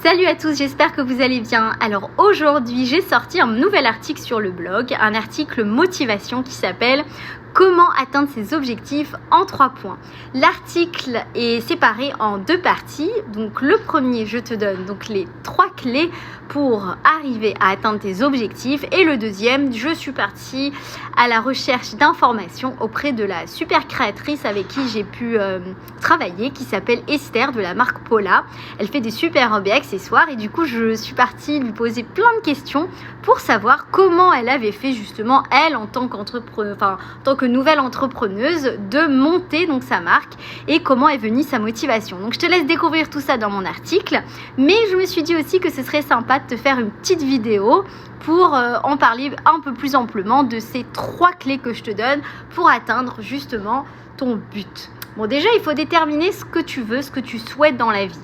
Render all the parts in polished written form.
Salut à tous, j'espère que vous allez bien. Alors aujourd'hui, j'ai sorti un nouvel article sur le blog, un article motivation qui s'appelle Comment atteindre ses objectifs en 3 points. L'article est séparé en 2 parties. Donc le premier, je te donne donc les 3 clés pour arriver à atteindre tes objectifs. Et le deuxième, je suis partie à la recherche d'informations auprès de la super créatrice avec qui j'ai pu travailler, qui s'appelle Esther de la marque Paula. Elle fait des super robes et accessoires et du coup je suis partie lui poser plein de questions pour savoir comment elle avait fait justement elle en tant que nouvelle entrepreneuse de monter donc sa marque et comment est venue sa motivation. Donc je te laisse découvrir tout ça dans mon article, mais je me suis dit aussi que ce serait sympa de te faire une petite vidéo pour en parler un peu plus amplement de ces 3 clés que je te donne pour atteindre justement ton but. Bon, déjà il faut déterminer ce que tu veux, ce que tu souhaites dans la vie.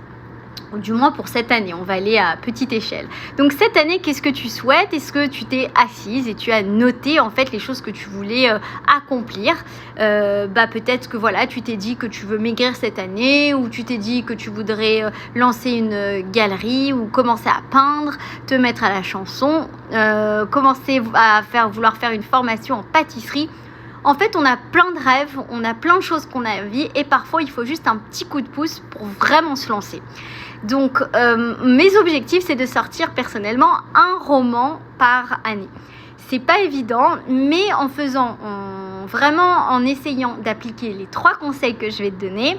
Ou du moins pour cette année, on va aller à petite échelle. Donc cette année, qu'est-ce que tu souhaites? Est-ce que tu t'es assise et tu as noté en fait les choses que tu voulais accomplir? Peut-être que voilà, tu t'es dit que tu veux maigrir cette année, ou tu t'es dit que tu voudrais lancer une galerie, ou commencer à peindre, te mettre à la chanson, commencer à vouloir faire une formation en pâtisserie. En fait, on a plein de rêves, on a plein de choses qu'on a envie et parfois il faut juste un petit coup de pouce pour vraiment se lancer. Donc, mes objectifs, c'est de sortir personnellement un roman par année. C'est pas évident, mais en essayant d'appliquer les 3 conseils que je vais te donner,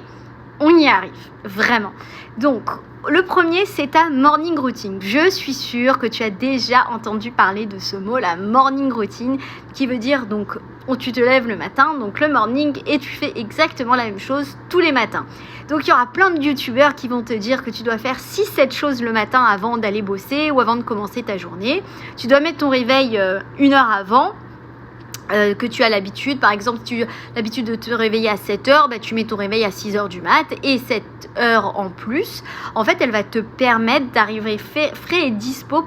on y arrive, vraiment. Donc, le premier, c'est ta morning routine. Je suis sûre que tu as déjà entendu parler de ce mot, la morning routine, qui veut dire donc tu te lèves le matin, donc le morning, et tu fais exactement la même chose tous les matins. Donc, il y aura plein de youtubeurs qui vont te dire que tu dois faire 6-7 choses le matin avant d'aller bosser ou avant de commencer ta journée. Tu dois mettre ton réveil 1 heure avant. Que tu as l'habitude, par exemple, tu as l'habitude de te réveiller à 7h, tu mets ton réveil à 6h du mat et cette heure en plus, en fait, elle va te permettre d'arriver frais et dispo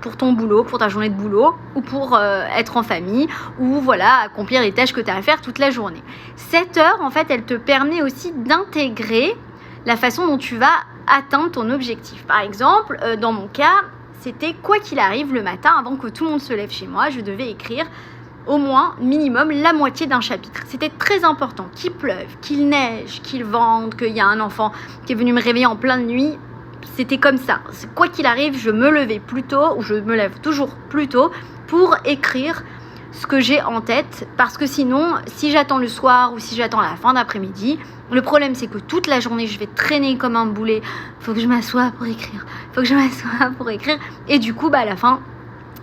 pour ton boulot, pour ta journée de boulot ou pour être en famille ou voilà, accomplir les tâches que tu as à faire toute la journée. Cette heure, en fait, elle te permet aussi d'intégrer la façon dont tu vas atteindre ton objectif. Par exemple, dans mon cas, c'était quoi qu'il arrive le matin, avant que tout le monde se lève chez moi, je devais écrire au moins minimum la moitié d'un chapitre. C'était très important, qu'il pleuve, qu'il neige, qu'il vente, qu'il y a un enfant qui est venu me réveiller en pleine nuit. C'était comme ça. Quoi qu'il arrive, je me levais plus tôt, ou je me lève toujours plus tôt pour écrire ce que j'ai en tête, parce que sinon, si j'attends le soir ou si j'attends la fin d'après-midi, le problème c'est que toute la journée je vais traîner comme un boulet. Faut que je m'assoie pour écrire. Et du coup, à la fin,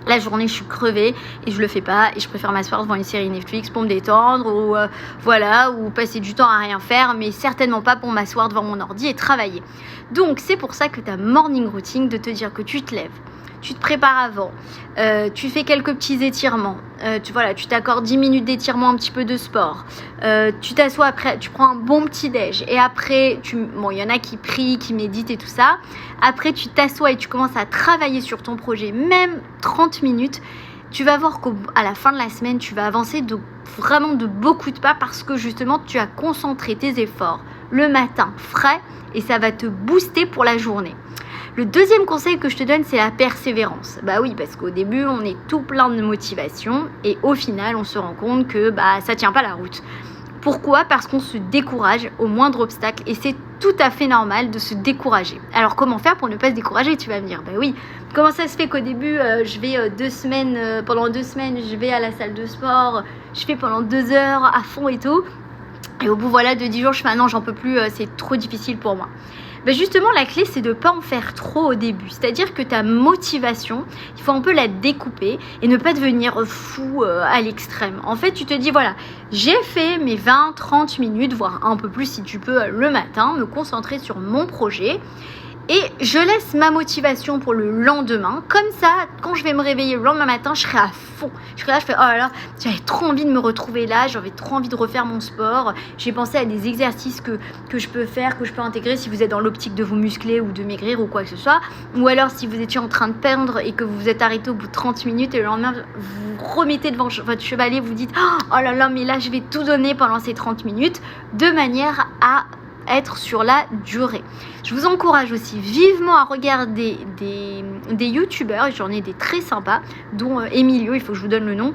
la journée, je suis crevée et je le fais pas et je préfère m'asseoir devant une série Netflix pour me détendre ou passer du temps à rien faire, mais certainement pas pour m'asseoir devant mon ordi et travailler. Donc, c'est pour ça que ta morning routine, de te dire que tu te lèves, tu te prépares avant, tu fais quelques petits étirements, tu t'accordes 10 minutes d'étirement, un petit peu de sport, tu t'assois après, tu prends un bon petit déj et après, il y en a qui prient, qui méditent et tout ça. Après, tu t'assois et tu commences à travailler sur ton projet, même 30 minutes. Tu vas voir qu'à la fin de la semaine, tu vas avancer vraiment de beaucoup de pas parce que justement, tu as concentré tes efforts le matin frais et ça va te booster pour la journée. Le deuxième conseil que je te donne, c'est la persévérance. Oui, parce qu'au début, on est tout plein de motivation et au final, on se rend compte que ça tient pas la route. Pourquoi? Parce qu'on se décourage au moindre obstacle et c'est tout à fait normal de se décourager. Alors, comment faire pour ne pas se décourager? Tu vas me dire, oui, comment ça se fait qu'au début, je vais pendant 2 semaines, je vais à la salle de sport, je fais pendant 2 heures à fond et tout. Et au bout de 10 jours, je fais non, j'en peux plus, c'est trop difficile pour moi. Justement, la clé, c'est de ne pas en faire trop au début. C'est-à-dire que ta motivation, il faut un peu la découper et ne pas devenir fou à l'extrême. En fait, tu te dis, voilà, j'ai fait mes 20-30 minutes, voire un peu plus si tu peux, le matin, me concentrer sur mon projet. Et je laisse ma motivation pour le lendemain. Comme ça, quand je vais me réveiller le lendemain matin, je serai à fond. Je serai là, je fais, oh là là, j'avais trop envie de me retrouver là. J'avais trop envie de refaire mon sport. J'ai pensé à des exercices que je peux faire, que je peux intégrer si vous êtes dans l'optique de vous muscler ou de maigrir ou quoi que ce soit. Ou alors, si vous étiez en train de peindre et que vous vous êtes arrêté au bout de 30 minutes et le lendemain, vous remettez devant votre chevalet, vous dites, oh là là, mais là, je vais tout donner pendant ces 30 minutes de manière à être sur la durée. Je vous encourage aussi vivement à regarder des youtubeurs, j'en ai des très sympas, dont Emilio, il faut que je vous donne le nom,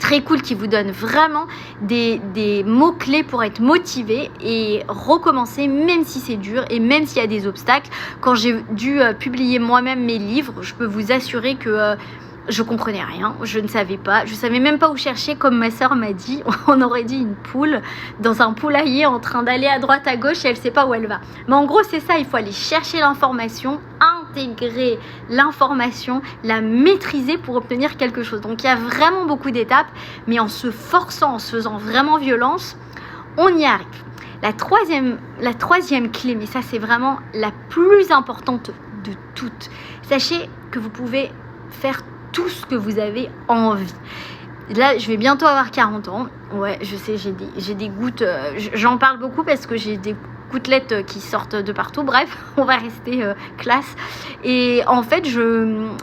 très cool, qui vous donne vraiment des mots-clés pour être motivé et recommencer même si c'est dur et même s'il y a des obstacles. Quand j'ai dû publier moi-même mes livres, je peux vous assurer que je comprenais rien, je ne savais pas, je savais même pas où chercher, comme ma sœur m'a dit, on aurait dit une poule dans un poulailler en train d'aller à droite à gauche et elle sait pas où elle va. Mais en gros c'est ça, il faut aller chercher l'information, intégrer l'information, la maîtriser pour obtenir quelque chose. Donc il y a vraiment beaucoup d'étapes, mais en se forçant, en se faisant vraiment violence, on y arrive. La troisième clé, mais ça c'est vraiment la plus importante de toutes, sachez que vous pouvez faire tout ce que vous avez envie. Là, je vais bientôt avoir 40 ans. Ouais, je sais, j'ai des gouttes. J'en parle beaucoup parce que j'ai des gouttelettes qui sortent de partout. Bref, on va rester classe. Et en fait,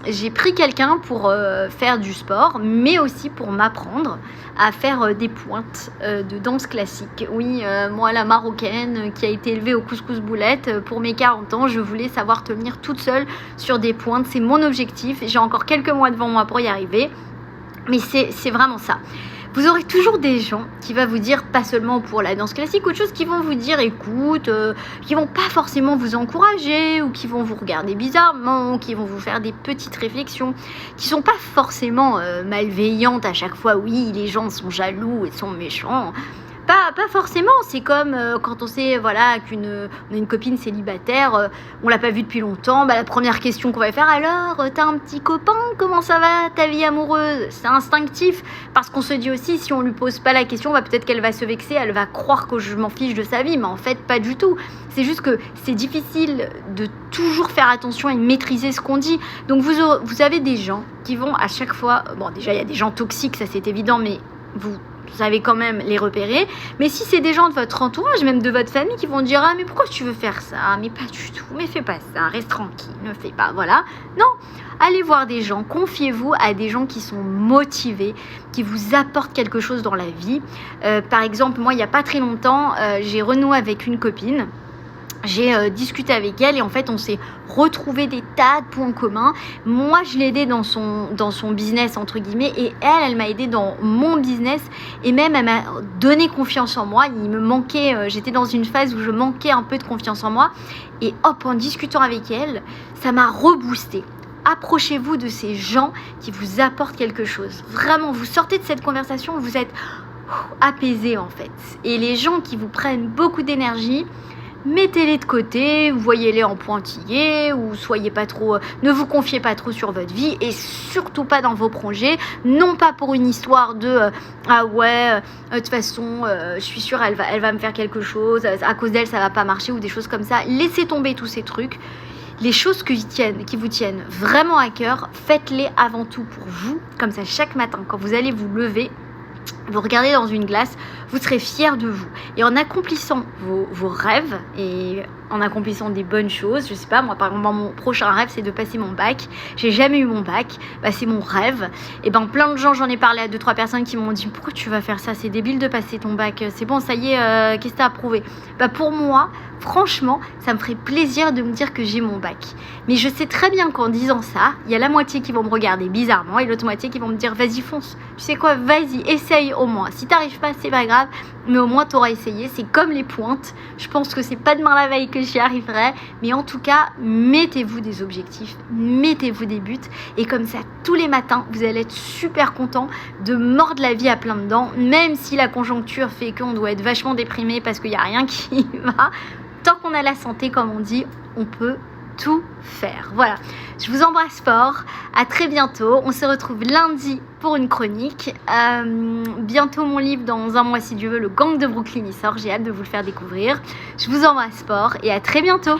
j'ai pris quelqu'un pour faire du sport, mais aussi pour m'apprendre à faire des pointes de danse classique. Oui, moi, la marocaine qui a été élevée au couscous boulette, pour mes 40 ans, je voulais savoir tenir toute seule sur des pointes. C'est mon objectif. J'ai encore quelques mois devant moi pour y arriver. Mais c'est vraiment ça. Vous aurez toujours des gens qui vont vous dire, pas seulement pour la danse classique, autre chose, qui vont vous dire, écoute, qui vont pas forcément vous encourager, ou qui vont vous regarder bizarrement, ou qui vont vous faire des petites réflexions, qui sont pas forcément malveillantes à chaque fois. Oui, les gens sont jaloux et sont méchants. Pas forcément, c'est comme quand on sait voilà, qu'on a une copine célibataire, on l'a pas vue depuis longtemps, la première question qu'on va faire, alors t'as un petit copain, comment ça va ta vie amoureuse? C'est instinctif, parce qu'on se dit aussi, si on lui pose pas la question, peut-être qu'elle va se vexer, elle va croire que je m'en fiche de sa vie, mais en fait pas du tout. C'est juste que c'est difficile de toujours faire attention et maîtriser ce qu'on dit. Donc vous avez des gens qui vont à chaque fois, bon déjà il y a des gens toxiques, ça c'est évident, mais vous savez quand même les repérer. Mais si c'est des gens de votre entourage, même de votre famille, qui vont dire, ah mais pourquoi tu veux faire ça? Mais pas du tout, mais fais pas ça, reste tranquille, ne fais pas, voilà. Non, allez voir des gens, confiez-vous à des gens qui sont motivés, qui vous apportent quelque chose dans la vie. Par exemple, moi il n'y a pas très longtemps, j'ai renoué avec une copine. J'ai discuté avec elle et en fait on s'est retrouvé des tas de points communs. Moi je l'ai aidée dans son business entre guillemets, et elle m'a aidée dans mon business, et même elle m'a donné confiance en moi. Il me manquait, j'étais dans une phase où je manquais un peu de confiance en moi, et hop, en discutant avec elle, ça m'a reboosté. Approchez-vous de ces gens qui vous apportent quelque chose. Vraiment, vous sortez de cette conversation, vous êtes apaisé en fait. Et les gens qui vous prennent beaucoup d'énergie, mettez-les de côté, voyez-les en pointillé, ou soyez pas trop, ne vous confiez pas trop sur votre vie, et surtout pas dans vos projets, non pas pour une histoire de ah ouais, de toute façon, je suis sûre elle va me faire quelque chose, à cause d'elle ça va pas marcher, ou des choses comme ça. Laissez tomber tous ces trucs. Les choses qui vous tiennent vraiment à cœur, faites-les avant tout pour vous, comme ça chaque matin quand vous allez vous lever, vous regardez dans une glace, vous serez fiers de vous. Et en accomplissant vos rêves et en accomplissant des bonnes choses, je sais pas, moi par exemple mon prochain rêve c'est de passer mon bac. J'ai jamais eu mon bac, c'est mon rêve. Et plein de gens, j'en ai parlé à 2-3 personnes qui m'ont dit, pourquoi tu vas faire ça? C'est débile de passer ton bac, c'est bon, ça y est, qu'est-ce que t'as approuvé? Pour moi, franchement, ça me ferait plaisir de me dire que j'ai mon bac. Mais je sais très bien qu'en disant ça, il y a la moitié qui vont me regarder bizarrement et l'autre moitié qui vont me dire, vas-y fonce, tu sais quoi, vas-y, essaye au moins. Si t'arrives pas, c'est pas grave, mais au moins t'auras essayé. C'est comme les pointes, je pense que c'est pas demain la veille que j'y arriverai, mais en tout cas, mettez-vous des objectifs, mettez-vous des buts, et comme ça, tous les matins, vous allez être super content de mordre la vie à plein dedans, même si la conjoncture fait qu'on doit être vachement déprimé parce qu'il n'y a rien qui va. Tant qu'on a la santé, comme on dit, on peut tout faire. Voilà, je vous embrasse fort, à très bientôt, on se retrouve lundi pour une chronique, bientôt mon livre dans un mois si Dieu veut, le gang de Brooklyn il sort, j'ai hâte de vous le faire découvrir. Je vous embrasse fort et à très bientôt.